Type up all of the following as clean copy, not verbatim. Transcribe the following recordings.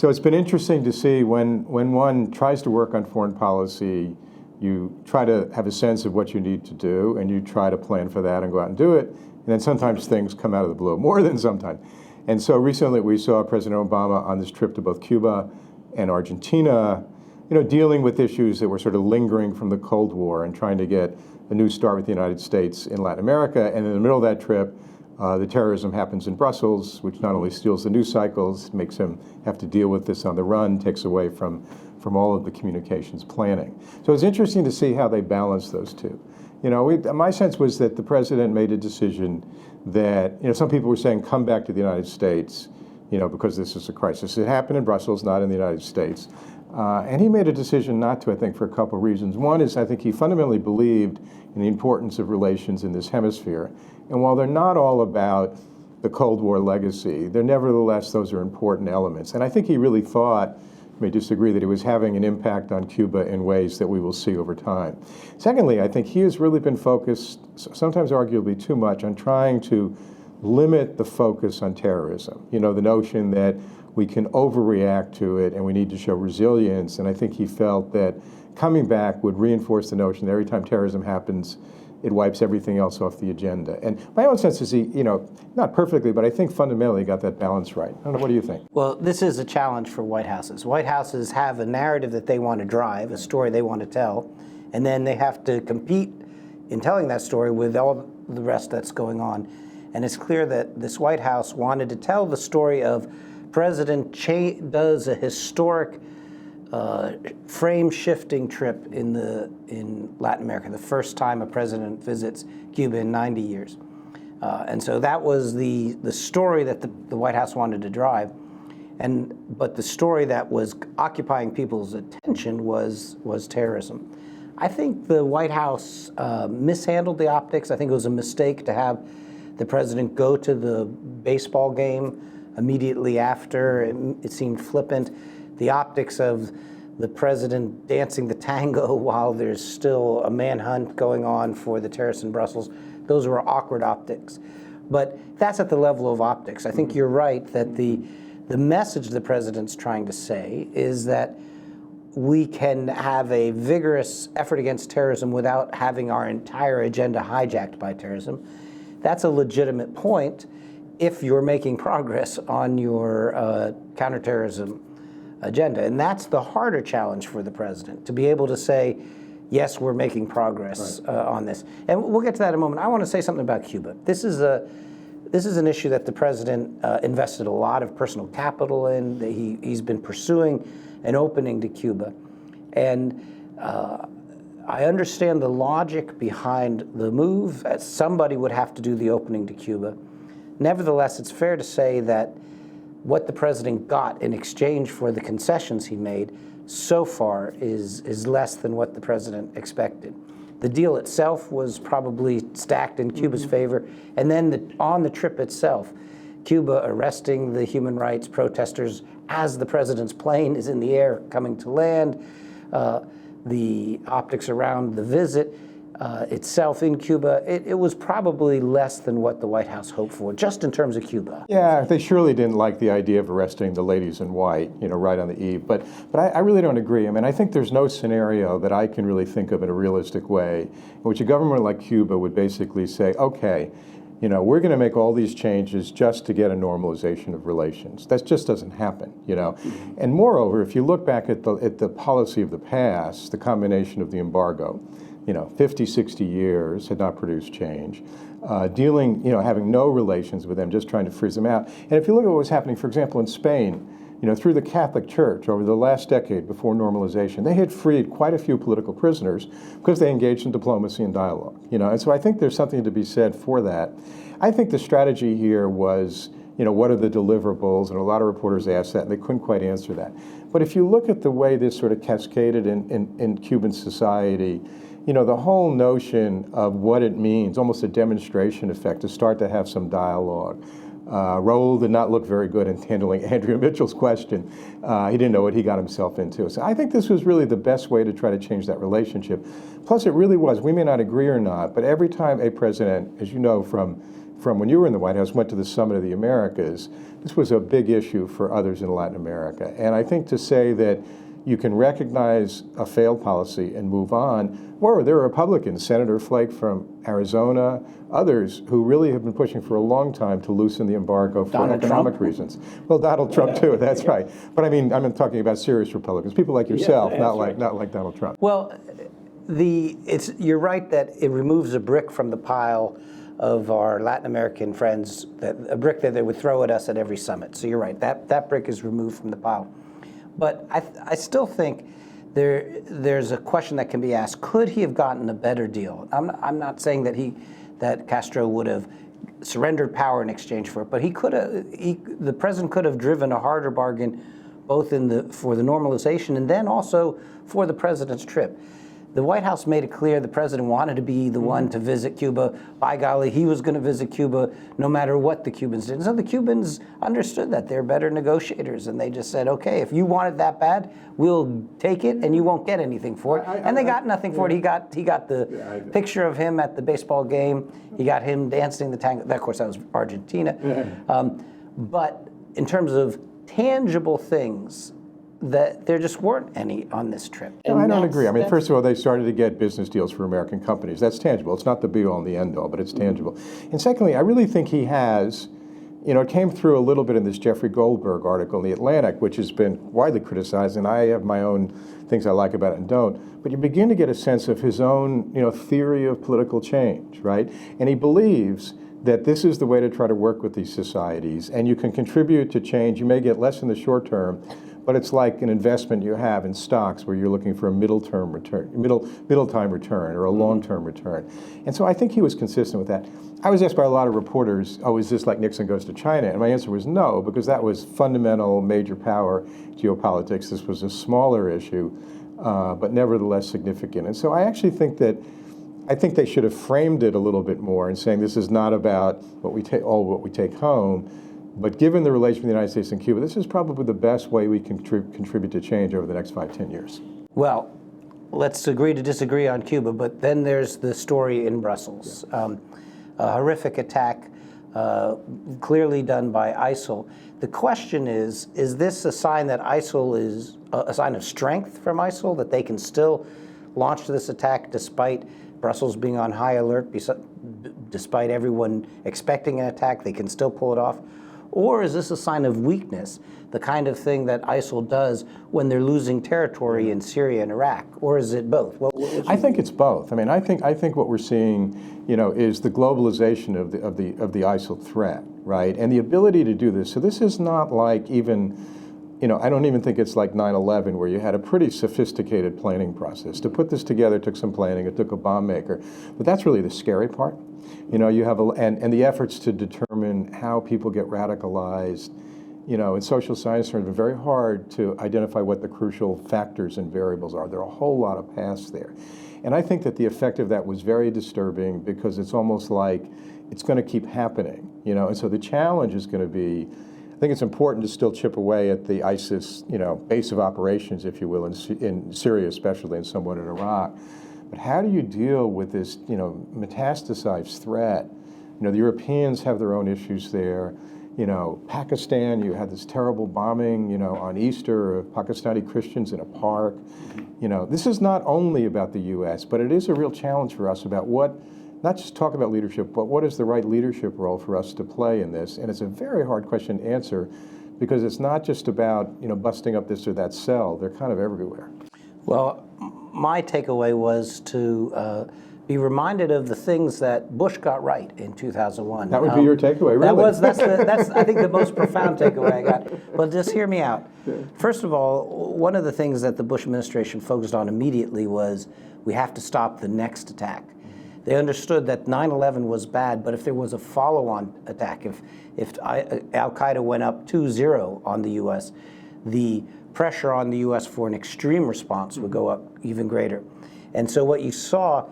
So it's been interesting to see when one tries to work on foreign policy, you try to have a sense of what you need to do, and you try to plan for that and go out and do it. And then sometimes things come out of the blue, more than sometimes. And so recently we saw President Obama on this trip to both Cuba and Argentina, dealing with issues that were sort of lingering from the Cold War and trying to get a new start with the United States in Latin America. And in the middle of that trip, the terrorism happens in Brussels, which not only steals the news cycles, makes him have to deal with this on the run, takes away from all of the communications planning. So it's interesting to see how they balance those two. My sense was that the president made a decision that, some people were saying, come back to the United States, because this is a crisis. It happened in Brussels, not in the United States. And he made a decision not to, I think, for a couple of reasons. One is I think he fundamentally believed in the importance of relations in this hemisphere. And while they're not all about the Cold War legacy, nevertheless, those are important elements. And I think he really thought, you may disagree, that he was having an impact on Cuba in ways that we will see over time. Secondly, I think he has really been focused, sometimes arguably too much, on trying to limit the focus on terrorism. The notion that we can overreact to it and we need to show resilience. And I think he felt that coming back would reinforce the notion that every time terrorism happens, it wipes everything else off the agenda. And my own sense is he, not perfectly, but I think fundamentally got that balance right. I don't know, what do you think? Well, this is a challenge for White Houses. White Houses have a narrative that they want to drive, a story they want to tell, and then they have to compete in telling that story with all the rest that's going on. And it's clear that this White House wanted to tell the story of President does a historic frame-shifting trip in Latin America, the first time a president visits Cuba in 90 years. And so that was the story that the White House wanted to drive. But the story that was occupying people's attention was terrorism. I think the White House mishandled the optics. I think it was a mistake to have the president go to the baseball game immediately after. It seemed flippant. The optics of the president dancing the tango while there's still a manhunt going on for the terrorists in Brussels, those were awkward optics. But that's at the level of optics. I think you're right that the message the president's trying to say is that we can have a vigorous effort against terrorism without having our entire agenda hijacked by terrorism. That's a legitimate point if you're making progress on your counterterrorism agenda. And that's the harder challenge for the president, to be able to say, yes, we're making progress on this. And we'll get to that in a moment. I want to say something about Cuba. This is an issue that the president invested a lot of personal capital in. He's been pursuing an opening to Cuba. And I understand the logic behind the move. Somebody would have to do the opening to Cuba. Nevertheless, it's fair to say that what the president got in exchange for the concessions he made so far is less than what the president expected. The deal itself was probably stacked in Cuba's favor, and then on the trip itself, Cuba arresting the human rights protesters as the president's plane is in the air coming to land, the optics around the visit itself in Cuba, it was probably less than what the White House hoped for, just in terms of Cuba. Yeah, they surely didn't like the idea of arresting the ladies in white, right on the eve. But I really don't agree. I mean, I think there's no scenario that I can really think of in a realistic way in which a government like Cuba would basically say, okay, we're going to make all these changes just to get a normalization of relations. That just doesn't happen, And moreover, if you look back at the policy of the past, the combination of the embargo, 50, 60 years had not produced change. Having no relations with them, just trying to freeze them out. And if you look at what was happening, for example, in Spain, through the Catholic Church over the last decade before normalization, they had freed quite a few political prisoners because they engaged in diplomacy and dialogue. And so I think there's something to be said for that. I think the strategy here was, what are the deliverables? And a lot of reporters asked that, and they couldn't quite answer that. But if you look at the way this sort of cascaded in Cuban society, the whole notion of what it means, almost a demonstration effect, to start to have some dialogue. Raul did not look very good in handling Andrea Mitchell's question. He didn't know what he got himself into. So I think this was really the best way to try to change that relationship. Plus, it really was, we may not agree or not, but every time a president, as you know from from when you were in the White House, went to the Summit of the Americas. This was a big issue for others in Latin America. And I think to say that you can recognize a failed policy and move on, or there are Republicans, Senator Flake from Arizona, others who really have been pushing for a long time to loosen the embargo for Donald economic Trump? reasons. Well, Donald Trump too, that's right. But I mean, I'm talking about serious Republicans, people like yourself, not like Donald Trump. Well, you're right that it removes a brick from the pile of our Latin American friends, a brick that they would throw at us at every summit. So you're right, that brick is removed from the pile. But I still think there's a question that can be asked: could he have gotten a better deal? I'm not saying that Castro would have surrendered power in exchange for it, but the president could have driven a harder bargain, both for the normalization and then also for the president's trip. The White House made it clear the president wanted to be the one to visit Cuba. By golly, he was going to visit Cuba no matter what the Cubans did. And so the Cubans understood that. They're better negotiators. And they just said, okay, if you want it that bad, we'll take it and you won't get anything for it. And they got nothing for it. He got the picture of him at the baseball game. He got him dancing the tango. Of course, that was Argentina. But in terms of tangible things, that there just weren't any on this trip. No, I don't agree. I mean, first of all, they started to get business deals for American companies. That's tangible. It's not the be-all and the end-all, but it's tangible. And secondly, I really think he has, it came through a little bit in this Jeffrey Goldberg article in The Atlantic, which has been widely criticized, and I have my own things I like about it and don't. But you begin to get a sense of his own, theory of political change, right? And he believes that this is the way to try to work with these societies, and you can contribute to change. You may get less in the short term, but it's like an investment you have in stocks where you're looking for a middle time return or a long-term return. And so I think he was consistent with that. I was asked by a lot of reporters, is this like Nixon goes to China? And my answer was no, because that was fundamental major power geopolitics. This was a smaller issue, but nevertheless significant. And so I actually think they should have framed it a little bit more in saying this is not about what we take home, but given the relation between the United States and Cuba, this is probably the best way we can contribute to change over the next 5-10 years. Well, let's agree to disagree on Cuba, but then there's the story in Brussels. A horrific attack, clearly done by ISIL. The question is this a sign that ISIL is a sign of strength from ISIL, that they can still launch this attack despite Brussels being on high alert, despite everyone expecting an attack, they can still pull it off? Or is this a sign of weakness, the kind of thing that ISIL does when they're losing territory in Syria and Iraq? Or is it both? I think it's both. I mean, I think what we're seeing, is the globalization of the ISIL threat, right? And the ability to do this. So this is not like even, I don't even think it's like 9/11 where you had a pretty sophisticated planning process. To put this together took some planning. It took a bomb maker, but that's really the scary part. You have and the efforts to determine how people get radicalized, in social science terms, it's very hard to identify what the crucial factors and variables are. There are a whole lot of paths there. And I think that the effect of that was very disturbing because it's almost like it's going to keep happening, And so the challenge is going to be, I think it's important to still chip away at the ISIS, base of operations, if you will, in Syria especially and somewhat in Iraq. But how do you deal with this, metastasized threat? The Europeans have their own issues there. Pakistan, you had this terrible bombing, on Easter of Pakistani Christians in a park. This is not only about the U.S., but it is a real challenge for us about not just talk about leadership, but what is the right leadership role for us to play in this? And it's a very hard question to answer because it's not just about, busting up this or that cell. They're kind of everywhere. Well, my takeaway was to be reminded of the things that Bush got right in 2001. That would be your takeaway, really? That's I think the most profound takeaway I got. But just hear me out. First of all, one of the things that the Bush administration focused on immediately was we have to stop the next attack. They understood that 9/11 was bad, but if there was a follow-on attack, if Al-Qaeda went up 2-0 on the U.S., the pressure on the U.S. for an extreme response would go up even greater. And so what you saw,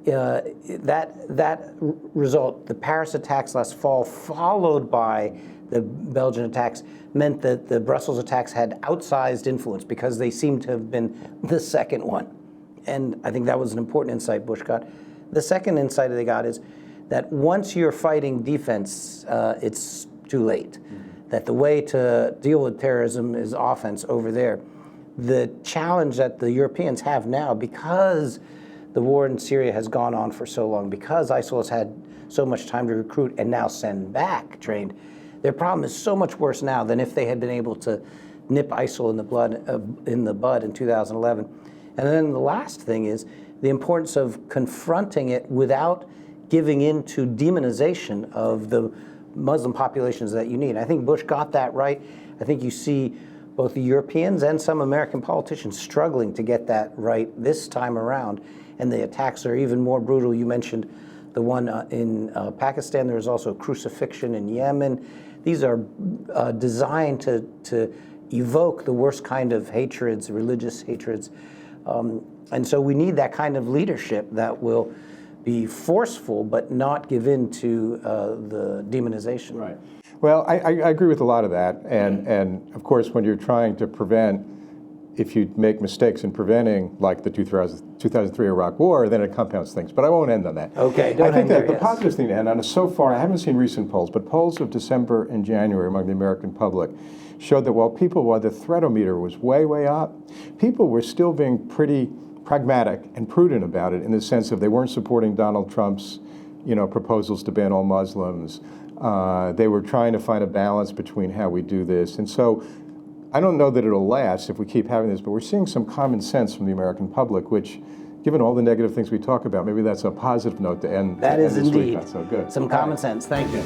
that result, the Paris attacks last fall, followed by the Belgian attacks, meant that the Brussels attacks had outsized influence because they seemed to have been the second one. And I think that was an important insight Bush got. The second insight they got is that once you're fighting defense, it's too late. That the way to deal with terrorism is offense over there. The challenge that the Europeans have now, because the war in Syria has gone on for so long, because ISIL has had so much time to recruit and now send back trained, their problem is so much worse now than if they had been able to nip ISIL in the bud in 2011. And then the last thing is the importance of confronting it without giving in to demonization of the Muslim populations that you need. I think Bush got that right. I think you see both the Europeans and some American politicians struggling to get that right this time around. And the attacks are even more brutal. You mentioned the one in Pakistan. There was also crucifixion in Yemen. These are designed to evoke the worst kind of hatreds, religious hatreds. And so we need that kind of leadership that will be forceful but not give in to the demonization. Right. Well, I agree with a lot of that. And of course, when you're trying to prevent, if you make mistakes in preventing, like the 2003 Iraq War, then it compounds things. But I won't end on that. Okay, I think that the positive thing to end on is, so far, I haven't seen recent polls, but polls of December and January among the American public showed that while the threatometer was way, way up, people were still being pretty pragmatic and prudent about it, in the sense of they weren't supporting Donald Trump's, proposals to ban all Muslims. They were trying to find a balance between how we do this. And so I don't know that it'll last if we keep having this, but we're seeing some common sense from the American public, which, given all the negative things we talk about, maybe that's a positive note to end. That is this indeed week on. So good. some common sense. Thank you.